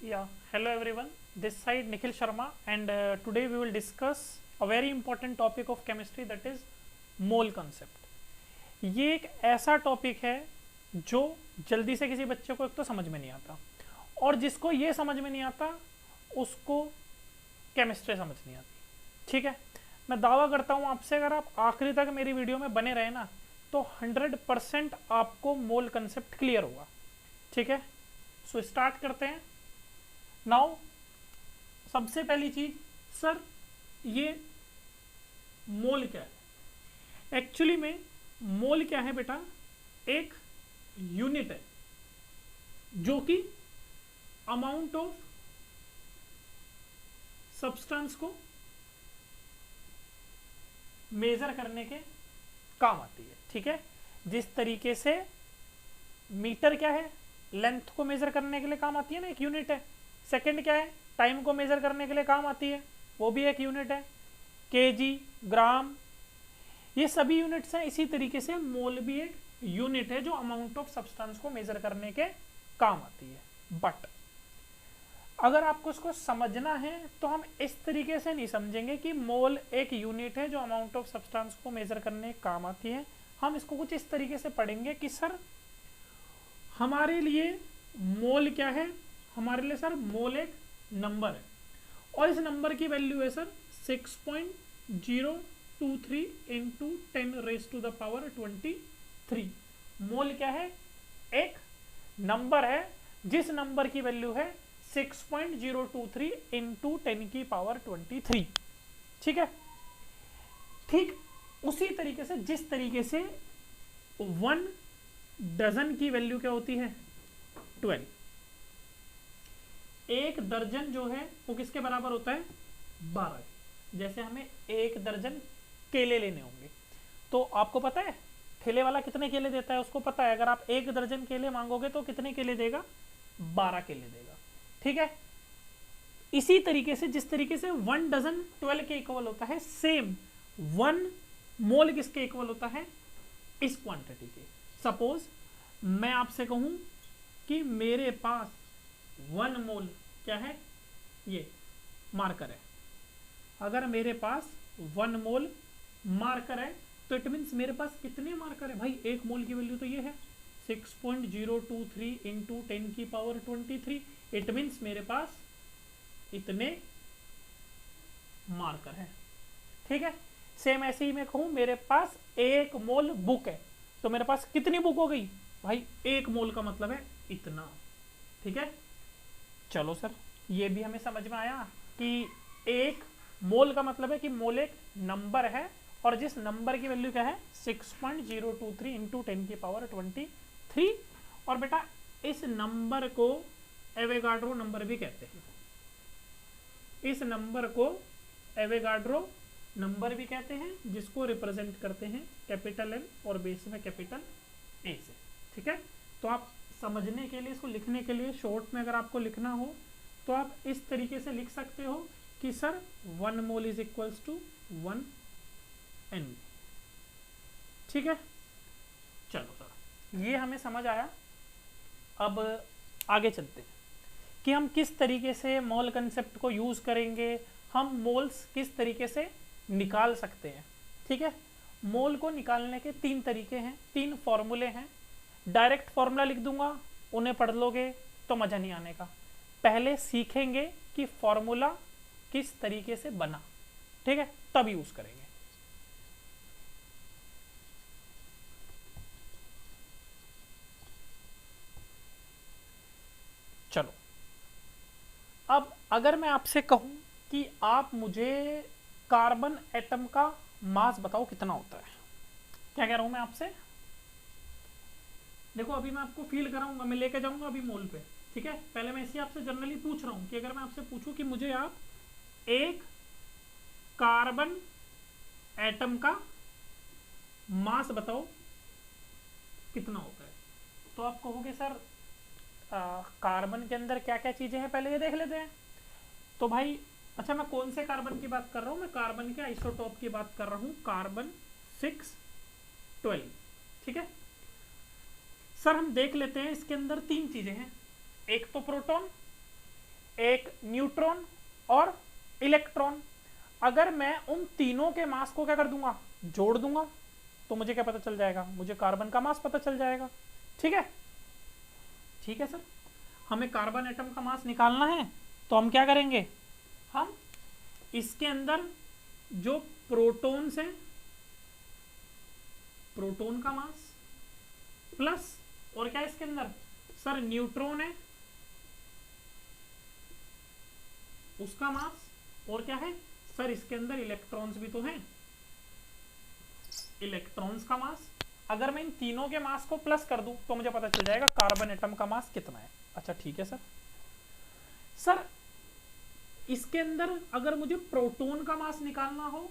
Yeah, hello everyone. This side Nikhil Sharma, and today we will discuss a very important topic of chemistry, that is mole concept. ये एक ऐसा topic है जो जल्दी से किसी बच्चे को एक तो समझ में नहीं आता, और जिसको ये समझ में नहीं आता उसको केमिस्ट्री समझ नहीं आती। ठीक है, मैं दावा करता हूँ आपसे, अगर आप आखिरी तक मेरी वीडियो में बने रहे ना तो 100% आपको मोल कंसेप्ट क्लियर होगा। ठीक है, सो स्टार्ट करते हैं। नाउ सबसे पहली चीज, सर ये मोल क्या है? एक्चुअली में मोल क्या है बेटा? एक यूनिट है जो कि अमाउंट ऑफ सब्सटेंस को मेजर करने के काम आती है। ठीक है, जिस तरीके से मीटर क्या है, लेंथ को मेजर करने के लिए काम आती है ना, एक यूनिट है। सेकंड क्या है, टाइम को मेजर करने के लिए काम आती है, वो भी एक यूनिट है। केजी, ग्राम, ये सभी यूनिट्स हैं। इसी तरीके से मोल भी एक यूनिट है जो अमाउंट ऑफ सब्सटेंस को मेजर करने के काम आती है। बट अगर आपको इसको समझना है तो हम इस तरीके से नहीं समझेंगे कि मोल एक यूनिट है जो अमाउंट ऑफ सब्सटेंस को मेजर करने के काम आती है। हम इसको कुछ इस तरीके से पढ़ेंगे कि सर हमारे लिए मोल क्या है? हमारे लिए सर मोल एक नंबर है, और इस नंबर की वैल्यू है सर 6.023 इंटू 10⁻⁻23। मोल क्या है? एक नंबर है जिस नंबर की वैल्यू है 6.023 इंटू 10⁻23। ठीक है, ठीक उसी तरीके से जिस तरीके से 1 डजन की वैल्यू क्या होती है? 12। एक दर्जन जो है वो किसके बराबर होता है? 12। जैसे हमें एक दर्जन केले लेने होंगे तो आपको पता है ठेले वाला कितने केले देता है, उसको पता है। अगर आप एक दर्जन केले मांगोगे तो कितने केले देगा? 12 केले देगा। ठीक है, इसी तरीके से जिस तरीके से 1 डजन 12 के इक्वल होता है, सेम 1 मोल किसके इक्वल होता है? इस क्वांटिटी के। सपोज मैं आपसे कहूं कि मेरे पास 1 मोल क्या है? ये मार्कर है। अगर मेरे पास 1 मोल मार्कर है तो इट मीन्स मेरे पास कितने मार्कर है भाई? एक मोल की वैल्यू तो ये है 6.023 इंटू 10⁻23। इट मीन्स मेरे पास इतने मार्कर है। ठीक है, सेम ऐसे ही मैं कहूं मेरे पास 1 मोल बुक है तो मेरे पास कितनी बुक हो गई भाई? 1 मोल का मतलब है इतना। ठीक है, चलो सर ये भी हमें समझ में आया कि 1 मोल का मतलब है कि मोल एक नंबर है, और जिस नंबर की वैल्यू क्या है? 6.023 इंटू 10⁻23। और बेटा इस नंबर को एवोगाड्रो नंबर भी कहते हैं। इस नंबर को एवोगाड्रो नंबर भी कहते हैं, जिसको रिप्रेजेंट करते हैं कैपिटल एन और बेस में कैपिटल ए से। ठीक है, तो आप समझने के लिए, इसको लिखने के लिए शॉर्ट में अगर आपको लिखना हो तो आप इस तरीके से लिख सकते हो कि sir 1 mole is equals to 1 N. ठीक है, चलो सर ये हमें समझ आया। अब आगे चलते हैं कि हम किस तरीके से मोल कंसेप्ट को यूज करेंगे, हम मोल्स किस तरीके से निकाल सकते हैं। ठीक है, मोल को निकालने के 3 तरीके हैं, 3 फॉर्मूले हैं। डायरेक्ट फॉर्मूला लिख दूंगा, उन्हें पढ़ लोगे तो मजा नहीं आने का। पहले सीखेंगे कि फॉर्मूला किस तरीके से बना, ठीक है, तब यूज करेंगे। चलो, अब अगर मैं आपसे कहूं कि आप मुझे कार्बन एटम का मास बताओ कितना होता है, क्या कह रहा हूं मैं आपसे? देखो अभी मैं आपको फील कराऊंगा, मैं लेके जाऊंगा अभी मोल पे। ठीक है, पहले मैं इसी आपसे जनरली पूछ रहा हूं कि अगर मैं आपसे पूछूं कि मुझे आप एक कार्बन एटम का मास बताओ कितना होता है, तो आप कहोगे सर कार्बन के अंदर क्या क्या चीजें हैं, पहले ये देख लेते हैं। तो भाई अच्छा, मैं कौन से कार्बन की बात कर रहा हूं? मैं कार्बन के आइसोटॉप की बात कर रहा हूं, कार्बन 612। ठीक है सर, हम देख लेते हैं इसके अंदर 3 चीजें हैं। एक तो प्रोटॉन, एक न्यूट्रॉन और इलेक्ट्रॉन। अगर मैं उन तीनों के मास को क्या कर दूंगा, जोड़ दूंगा, तो मुझे क्या पता चल जाएगा, मुझे कार्बन का मास पता चल जाएगा। ठीक है, ठीक है सर, हमें कार्बन एटम का मास निकालना है, तो हम क्या करेंगे, हम इसके अंदर जो प्रोटॉन्स हैं, प्रोटॉन का मास प्लस, और क्या है इसके अंदर सर, न्यूट्रॉन है उसका मास, और क्या है सर इसके अंदर इलेक्ट्रॉन्स भी तो हैं, इलेक्ट्रॉन्स का मास। अगर मैं इन तीनों के मास को प्लस कर दूं तो मुझे पता चल जाएगा कार्बन एटम का मास कितना है। अच्छा ठीक है सर, सर इसके अंदर अगर मुझे प्रोटॉन का मास निकालना हो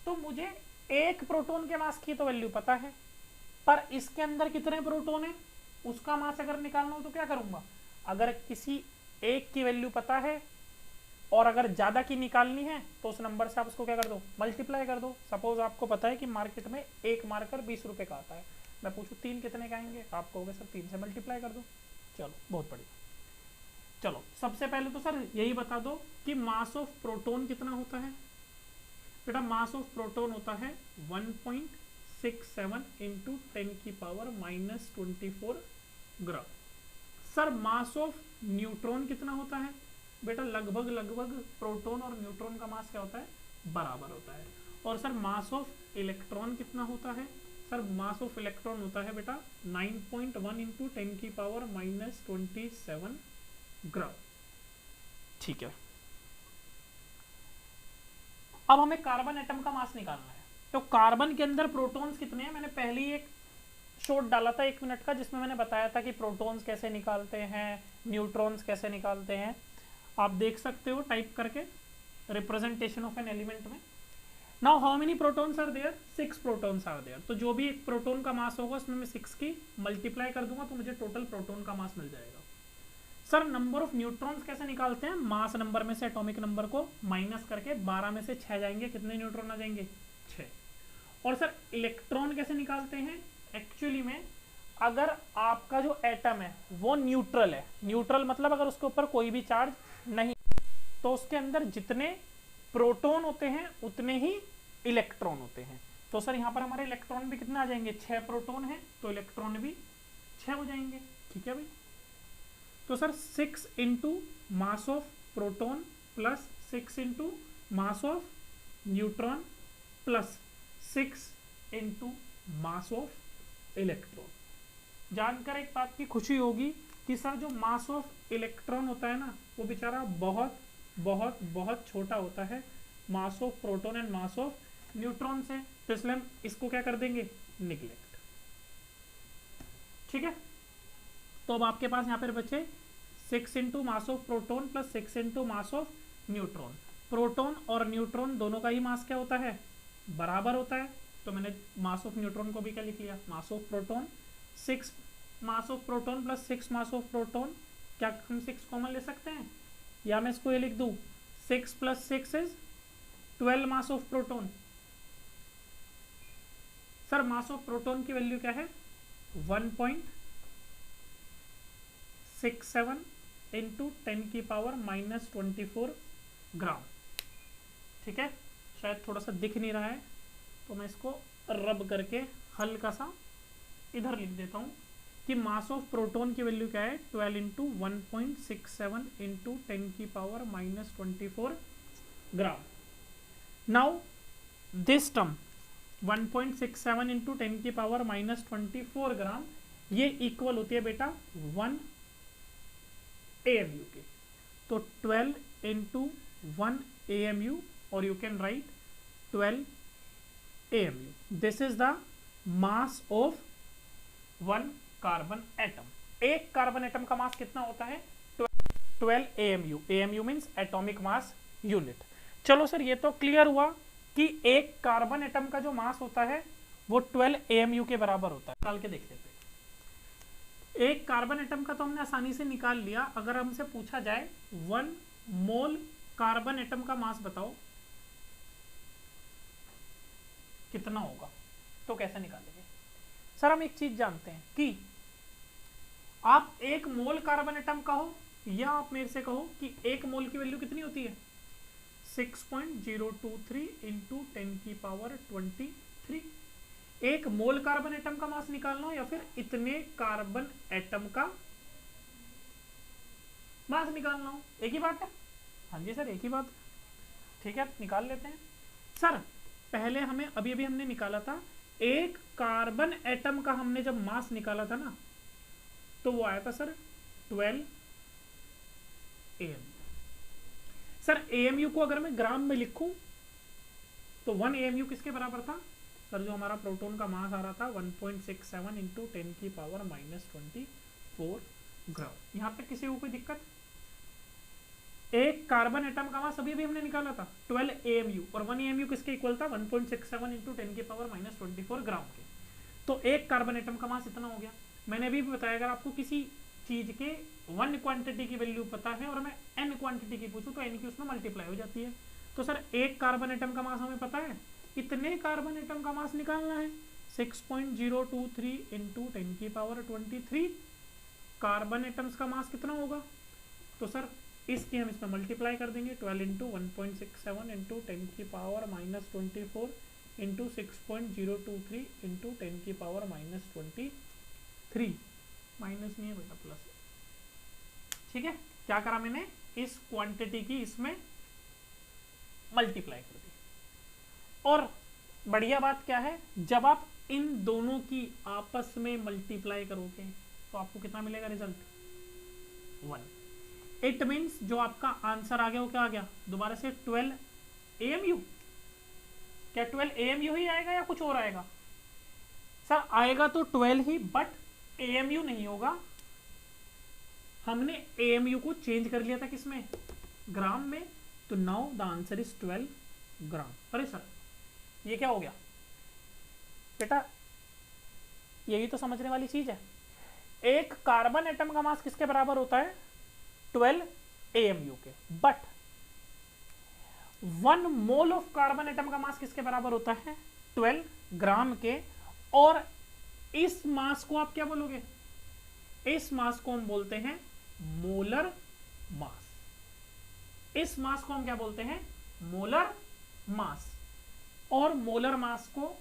तो मुझे एक प्रोटॉन के मास की तो वैल्यू पता है, पर इसके अंदर कितने प्रोटॉन है उसका मास अगर निकालना हो तो क्या करूंगा, अगर किसी एक की वैल्यू पता है और अगर ज्यादा की निकालनी है तो उस नंबर से आप उसको क्या कर दो, मल्टीप्लाई कर दो। सपोज आपको पता है कि मार्केट में एक मार्कर 20 रुपए का आता है, मैं पूछूं 3 कितने का आएंगे, आप कहोगे सर 3 से मल्टीप्लाई कर दो। चलो बहुत बढ़िया, चलो सबसे पहले तो सर यही बता दो कि मास ऑफ प्रोटॉन कितना होता है। बेटा मास ऑफ प्रोटॉन होता है 1.67 इंटू 10 की power -24 gram. Sir mass of neutron कितना होता है, बेटा लगभग लगभग प्रोटॉन और न्यूट्रॉन का मास क्या होता है, बराबर होता है। और सर मास ऑफ इलेक्ट्रॉन कितना होता है, सर मास ऑफ इलेक्ट्रॉन होता है बेटा 9.1 इंटू 10 की पावर -27 ग्राम। ठीक है, अब हमें कार्बन एटम का मास निकालना है। तो कार्बन के अंदर प्रोटॉन्स कितने हैं, मैंने पहले ही एक शॉट डाला था 1 मिनट का जिसमें मैंने बताया था कि प्रोटॉन्स कैसे निकालते हैं, न्यूट्रॉन्स कैसे निकालते हैं, आप देख सकते हो टाइप करके, रिप्रेजेंटेशन ऑफ एन एलिमेंट में। Now how many protons are there, 6 protons are there. तो जो भी एक प्रोटॉन का मास होगा उसमें मैं 6 की मल्टीप्लाई कर दूंगा तो मुझे टोटल प्रोटॉन का मास मिल जाएगा। सर नंबर ऑफ न्यूट्रॉन्स कैसे निकालते हैं, मास नंबर में से एटॉमिक नंबर को माइनस करके 12 में से 6 जाएंगे, कितने न्यूट्रॉन आ जाएंगे, 6। और सर इलेक्ट्रॉन कैसे निकालते हैं, एक्चुअली में अगर आपका जो एटम है वो न्यूट्रल है, न्यूट्रल मतलब अगर उसके ऊपर कोई भी चार्ज नहीं, तो उसके अंदर जितने प्रोटॉन होते हैं उतने ही इलेक्ट्रॉन होते हैं। तो सर यहाँ पर हमारे इलेक्ट्रॉन भी कितने आ जाएंगे, 6 प्रोटॉन है तो इलेक्ट्रॉन भी 6 हो जाएंगे। ठीक है भाई, तो sir 6 into mass of proton plus 6 into mass of neutron plus 6 into mass of electron. जानकर एक बात की खुशी होगी कि सर जो मास ऑफ इलेक्ट्रॉन होता है ना वो बेचारा बहुत बहुत बहुत छोटा होता है mass of proton and mass of neutron से, तो इसलिए हम इसको क्या कर देंगे, निगलेक्ट। ठीक है, तो अब आपके पास यहाँ पर बचे 6 into mass of proton plus 6 into mass of neutron. Proton और न्यूट्रॉन दोनों का ही मास क्या होता है, बराबर होता है, तो मैंने मास ऑफ न्यूट्रॉन को भी क्या लिख लिया, mass of proton. 6 mass of proton plus 6 mass of proton, क्या हम 6 कॉमन ले सकते हैं, या मैं इसको ये लिख दूं 6 plus 6 is 12 mass of proton. Sir mass of proton की वैल्यू क्या है, 1.67 इंटू 10 की पावर -24 ग्राम। ठीक है, शायद थोड़ा सा दिख नहीं रहा है तो मैं इसको रब करके हल्का सा इधर लिख देता हूँ कि मास ऑफ प्रोटॉन की वैल्यू क्या है, 12 इंटू 1.67 इंटू 10 की power -24 gram. Now this term 1.67 into 10 की पावर -24 ग्राम, ये इक्वल होती है बेटा 1 AMU के। तो 12 इंटू 1 AMU, और you can write 12 AMU। This is the mass of 1 carbon atom. एक कार्बन एटम का मास कितना होता है, 12 AMU। AMU means atomic mass unit. चलो सर ये तो क्लियर हुआ कि एक कार्बन एटम का जो मास होता है वो 12 AMU के बराबर होता है। निकाल के देख लेते हैं। एक कार्बन एटम का तो हमने आसानी से निकाल लिया। अगर हमसे पूछा जाए 1 मोल कार्बन एटम का मास बताओ कितना होगा, तो कैसे निकालेंगे। सर हम एक चीज जानते हैं कि आप 1 मोल कार्बन एटम का हो या आप मेरे से कहो कि एक मोल की वैल्यू कितनी होती है 6.023 इंटू 10⁻23। एक मोल कार्बन एटम का मास निकालना हो या फिर इतने कार्बन एटम का मास निकालना हो, एक ही बात है। हाँ जी सर, एक ही बात। ठीक है, निकाल लेते हैं सर। पहले हमें अभी अभी हमने निकाला था एक कार्बन एटम का, हमने जब मास निकाला था ना तो वो आया था सर 12 AMU। सर AMU को अगर मैं ग्राम में लिखूं तो 1 AMU किसके बराबर था सर? जो हमारा प्रोटॉन का मास आ रहा था 1.67 इंटू 10⁻24 ग्राम। यहां तक किसी को कोई दिक्कत? एक कार्बन एटम का मास अभी भी हमने निकाला था 12 AMU और 1 AMU किसके इक्वल था 1.67 इंटू 10⁻24 ग्राम के। तो एक कार्बन एटम का मास इतना हो गया। मैंने अभी बताया अगर आपको किसी चीज के 1 क्वांटिटी की वैल्यू पता है और मैं n क्वांटिटी की पूछूं तो n की उसमें मल्टीप्लाई हो जाती है। तो सर एक कार्बन एटम का मास हमें पता है, इतने कार्बन एटम का मास निकालना है 6.023 इंटू 10⁻23। कार्बन एटम्स का मास कितना होगा? तो सर इसकी हम इसमें मल्टीप्लाई कर देंगे 12 into 1.67 into 10⁻24 into 6.023 into 10⁻23। Minus नहीं है बेटा, प्लस। ठीक है, क्या करा मैंने? इस क्वांटिटी की इसमें मल्टीप्लाई कर दी। और बढ़िया बात क्या है, जब आप इन दोनों की आपस में मल्टीप्लाई करोगे तो आपको कितना मिलेगा रिजल्ट? 1। इट मीन्स जो आपका आंसर आ गया वो क्या आ गया? दोबारा से 12 AMU। क्या 12 AMU ही आएगा या कुछ और आएगा? सर आएगा तो 12 ही, बट AMU नहीं होगा। हमने AMU को चेंज कर लिया था किसमें? ग्राम में। तो नाउ द आंसर इज 12 ग्राम। अरे सर ये क्या हो गया बेटा? यही तो समझने वाली चीज है। एक कार्बन एटम का मास किसके बराबर होता है? 12 AMU के। But 1 mole of carbon atom का मास किसके बराबर होता है? 12 ग्राम के। और इस मास को आप क्या बोलोगे? इस मास को हम बोलते हैं मोलर मास। इस मास को हम क्या बोलते हैं? Molar mass. और मोलर मास को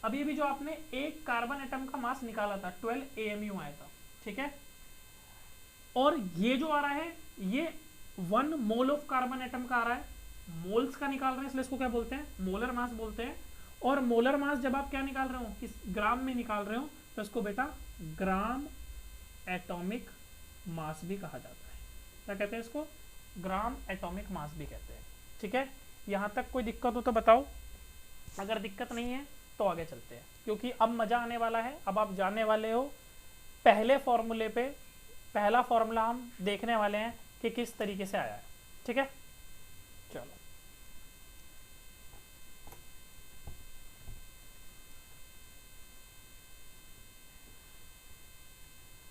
अभी अभी जो आपने एक कार्बन एटम का मास निकाला था 12 AMU आया था, ठीक है। और ये जो आ रहा है ये 1 मोल ऑफ कार्बन एटम का आ रहा है, मोल्स का निकाल रहे हैं, इसलिए इसको क्या बोलते हैं? मोलर मास बोलते हैं। और मोलर मास जब आप क्या निकाल रहे हो, किस ग्राम में निकाल रहे हो, तो इसको बेटा ग्राम एटॉमिक मास भी कहा जाता है। क्या कहते हैं इसको? ग्राम एटॉमिक मास भी कहते हैं। ठीक है, यहाँ तक कोई दिक्कत हो तो बताओ, अगर दिक्कत नहीं है तो आगे चलते हैं, क्योंकि अब मज़ा आने वाला है। अब आप जानने वाले हो पहले फॉर्मूले पे, पहला फॉर्मूला हम देखने वाले हैं कि किस तरीके से आया है। ठीक है, चलो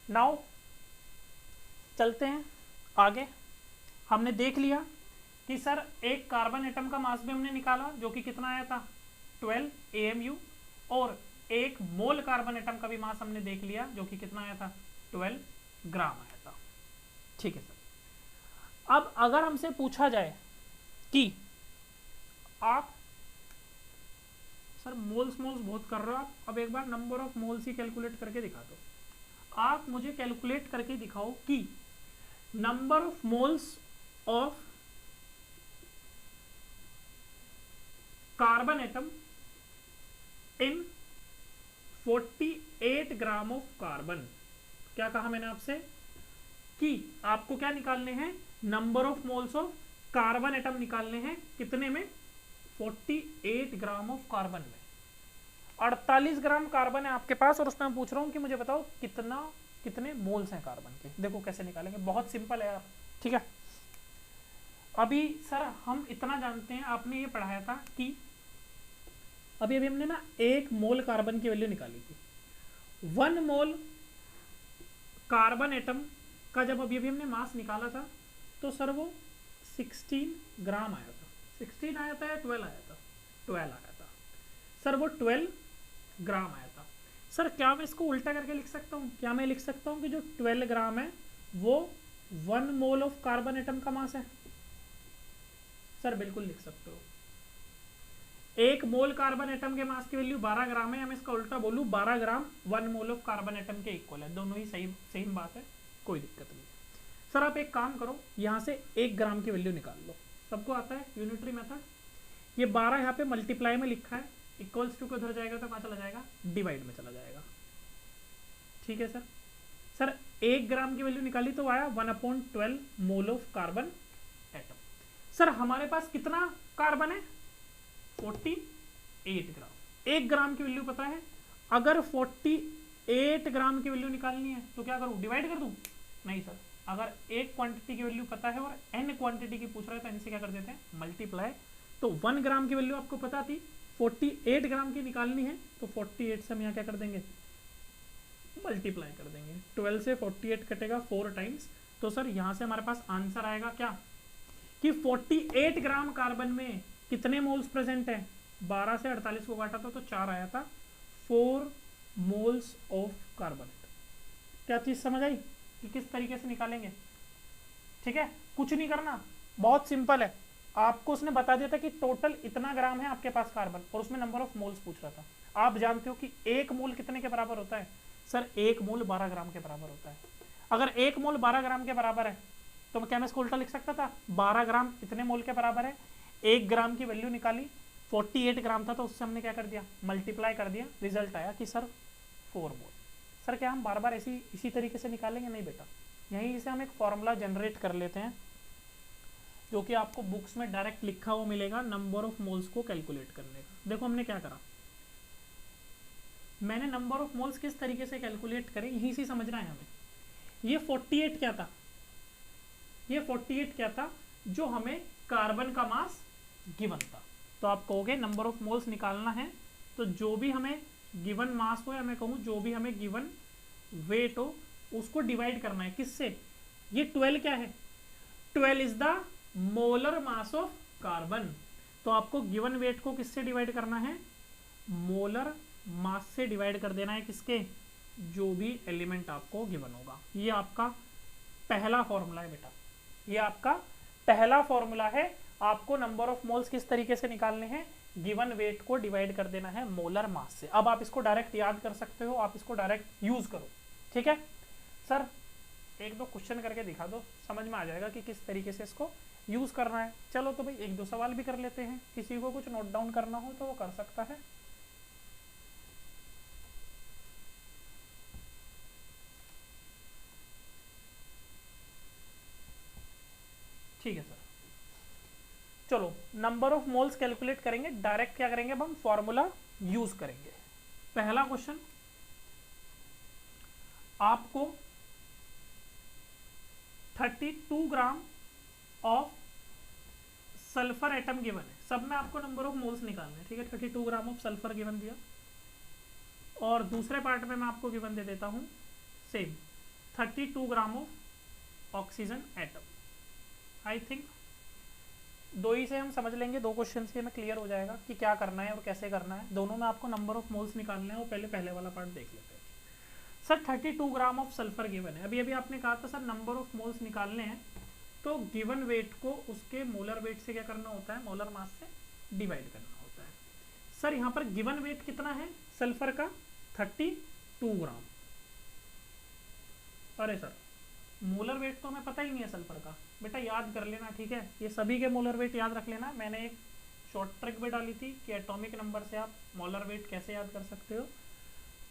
नाउ चलते हैं आगे। हमने देख लिया कि सर एक कार्बन एटम का मास भी हमने निकाला जो कि कितना आया था 12 AMU, और एक मोल कार्बन एटम का भी मास हमने देख लिया जो कि कितना आया था 12 ग्राम आया था। ठीक है सर, अब अगर हमसे पूछा जाए कि आप सर मोल्स बहुत कर रहे हो आप, अब एक बार नंबर ऑफ मोल्स ही कैलकुलेट करके दिखा दो। आप मुझे कैलकुलेट करके दिखाओ कि number of moles of carbon atom in 48 gram of carbon. क्या कहा मैंने आपसे कि आपको क्या निकालने हैं? Number of moles of carbon atom निकालने हैं। कितने में? 48 ग्राम ऑफ कार्बन में। 48 ग्राम कार्बन है आपके पास और उसमें मैं पूछ रहा हूं कि मुझे बताओ कितने मोल्स हैं कार्बन के। देखो कैसे निकालेंगे, बहुत सिंपल है यार। ठीक है, अभी सर हम इतना जानते हैं, आपने ये पढ़ाया था कि अभी हमने ना 1 मोल कार्बन की वैल्यू निकाली थी। 1 मोल कार्बन एटम का जब अभी हमने मास निकाला था तो सर वो 16 ग्राम आया था। 16 आया था या 12 आया था? 12 आया था सर, वो 12 ग्राम आया था। सर क्या मैं इसको उल्टा करके लिख सकता हूँ? क्या मैं लिख सकता हूँ कि जो 12 ग्राम है वो 1 मोल ऑफ कार्बन एटम का मास है? सर बिल्कुल लिख सकते हो। 1 मोल कार्बन एटम के मास की वैल्यू 12 ग्राम है, या मैं इसका उल्टा बोलूँ 12 ग्राम 1 मोल ऑफ कार्बन एटम के इक्वल है। दोनों ही सही सेम बात है, कोई दिक्कत नहीं है। सर आप एक काम करो, यहाँ से 1 ग्राम की वैल्यू निकाल लो। सबको आता है यूनिटरी मेथड। ये 12 यहाँ पे मल्टीप्लाई में लिखा है, इक्वल्स टू के उधर जाएगा तो कहाँ चला जाएगा, डिवाइड में चला जाएगा। ठीक है सर। सर 1 ग्राम की वैल्यू निकाली तो आया 1/12 mole of carbon atom. Sir हमारे पास कितना कार्बन है, 48 ग्राम। 1 ग्राम की वैल्यू पता है, अगर 48 ग्राम की वैल्यू निकालनी है तो क्या करूं, डिवाइड कर दूं? नहीं सर, अगर एक क्वांटिटी की वैल्यू पता है और n क्वांटिटी की पूछ रहा है तो n से क्या कर देते हैं, मल्टीप्लाई। तो 1 ग्राम की वैल्यू आपको पता थी, 48 ग्राम की निकालनी है तो 48 से हम यहाँ क्या कर देंगे, मल्टीप्लाई कर देंगे। 12 से 48 कटेगा 4 टाइम्स, तो सर यहाँ से हमारे पास आंसर आएगा क्या, कि 48 ग्राम कार्बन में कितने मोल्स प्रेजेंट है। 12 से 48 को काटा था तो 4 आया था, 4 मोल्स ऑफ कार्बन। क्या चीज समझ आई कि किस तरीके से निकालेंगे? ठीक है, कुछ नहीं करना, बहुत सिंपल है। आपको उसने बता दिया था कि टोटल इतना ग्राम है आपके पास कार्बन, और उसमें नंबर ऑफ मोल्स पूछ रहा था। आप जानते हो कि 1 मोल कितने के बराबर होता है? सर 1 मोल 12 ग्राम के बराबर होता है। अगर 1 मोल 12 ग्राम के बराबर है तो क्या मैं इसको उल्टा लिख सकता था, 12 ग्राम इतने मोल के बराबर है। 1 ग्राम की वैल्यू निकाली, 48 ग्राम था तो उससे हमने क्या कर दिया, मल्टीप्लाई कर दिया, रिजल्ट आया कि सर 4 मोल। सर क्या हम बार बार इसी तरीके से निकालेंगे? नहीं बेटा, यहीं से हम एक फॉर्मूला जनरेट कर लेते हैं जो कि आपको बुक्स में डायरेक्ट लिखा हुआ मिलेगा, नंबर ऑफ मोल्स को कैलकुलेट करने का। देखो हमने क्या करा, मैंने नंबर ऑफ मोल्स किस तरीके से कैलकुलेट करें यहीं से समझना है हमें। ये 48 क्या था, ये 48 क्या था, जो हमें कार्बन का मास गिवन था। तो आप कहोगे नंबर ऑफ मोल्स निकालना है तो जो भी हमें गिवन मास हो, या मैं कहूँ जो भी हमें गिवन वेट हो, उसको डिवाइड करना है किससे। ये 12 क्या है, 12 is the molar mass of carbon. तो आपको गिवन वेट को किससे डिवाइड करना है, मोलर मास से डिवाइड कर देना है, किसके, जो भी एलिमेंट आपको गिवन होगा। ये आपका पहला फॉर्मूला है बेटा, ये आपका पहला फॉर्मूला है। आपको नंबर ऑफ मोल्स किस तरीके से निकालने हैं, गिवन वेट को डिवाइड कर देना है मोलर मास से। अब आप इसको डायरेक्ट याद कर सकते हो, आप इसको डायरेक्ट यूज करो। ठीक है सर, एक दो क्वेश्चन करके दिखा दो, समझ में आ जाएगा कि किस तरीके से इसको यूज करना है। चलो तो भाई एक दो सवाल भी कर लेते हैं, किसी को कुछ नोट डाउन करना हो तो वो कर सकता है। ठीक है सर, चलो नंबर ऑफ मोल्स कैलकुलेट करेंगे, डायरेक्ट क्या करेंगे, अब हम फॉर्मूला यूज करेंगे। पहला क्वेश्चन, आपको 32 gram of sulphur atom given है, सब में आपको नंबर ऑफ मोल्स निकालने हैं। ठीक है, 32 ग्राम ऑफ सल्फर गिवन दिया, और दूसरे पार्ट में मैं आपको गिवन दे देता हूं same 32 gram of oxygen atom. I think दो ही से हम समझ लेंगे, 2 क्वेश्चन से हमें क्लियर हो जाएगा कि क्या करना है और कैसे करना है। दोनों में आपको नंबर ऑफ मोल्स निकालने हैं, वो पहले वाला पार्ट देख लेते हैं। Sir 32 gram of sulphur given है, अभी आपने कहा था सर नंबर ऑफ मोल्स निकालने हैं तो गिवन वेट को उसके मोलर वेट से क्या करना होता है, मोलर मास से डिवाइड करना होता है। सर यहाँ पर गिवन वेट कितना है सल्फर का, 32 ग्राम। अरे सर मोलर वेट तो हमें पता ही नहीं है सल्फर का, बेटा याद कर लेना। ठीक है, ये सभी के मोलर वेट याद रख लेना। मैंने एक शॉर्ट ट्रिक भी डाली थी कि एटॉमिक नंबर से आप मोलर वेट कैसे याद कर सकते हो।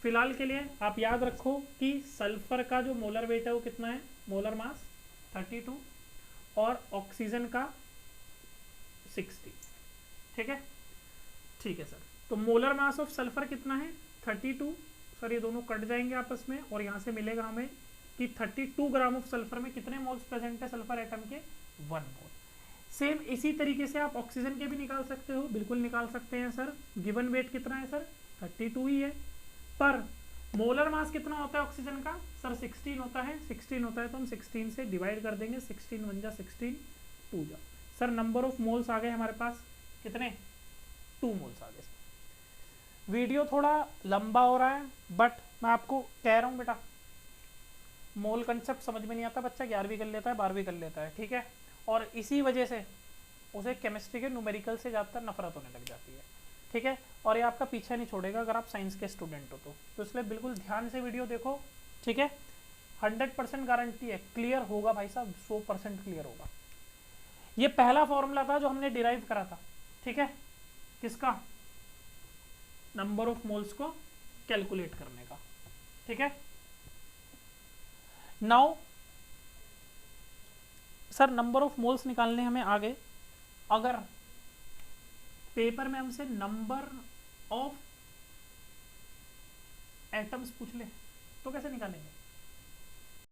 फिलहाल के लिए आप याद रखो कि सल्फर का जो मोलर वेट है वो कितना है, मोलर मास 32, और ऑक्सीजन का 60। ठीक है, ठीक है सर। तो मोलर मास ऑफ सल्फर कितना है, 32। सर ये दोनों कट जाएंगे आपस में, और यहाँ से मिलेगा हमें कि 32 ग्राम ऑफ सल्फर में कितने मोल्स प्रेजेंट है सल्फर एटम के, 1 मोल। सेम इसी तरीके से आप ऑक्सीजन के भी निकाल सकते हो, बिल्कुल निकाल सकते हैं सर। गिवन वेट कितना है सर, 32 ही है, पर मोलर मास कितना होता है ऑक्सीजन का, सर 16 होता है। 16 होता है तो हम 16 से डिवाइड कर देंगे, 16 1 जा 16, 2 जा। सर नंबर ऑफ मोल्स आ गए हमारे पास कितने, 2 मोल्स आ गए। वीडियो थोड़ा लंबा हो रहा है, बट मैं आपको कह रहा हूँ बेटा मोल कंसेप्ट समझ में नहीं आता, बच्चा 11वीं कर लेता है, 12वीं कर लेता है, ठीक है। और इसी वजह से उसे केमिस्ट्री के न्यूमेरिकल से ज़्यादातर नफरत होने लग जाती है, ठीक है। और ये आपका पीछा नहीं छोड़ेगा अगर आप साइंस के स्टूडेंट हो तो इसलिए बिल्कुल ध्यान से वीडियो देखो, ठीक है। 100% गारंटी है क्लियर होगा भाई साहब, 100% क्लियर होगा। ये पहला फॉर्मूला था जो हमने डिराइव करा था, ठीक है, किसका, नंबर ऑफ मोल्स को कैलकुलेट करने का, ठीक है। Now sir number of moles निकालने हमें आ गए, अगर पेपर में हमसे नंबर ऑफ एटम्स पूछ ले तो कैसे निकालेंगे?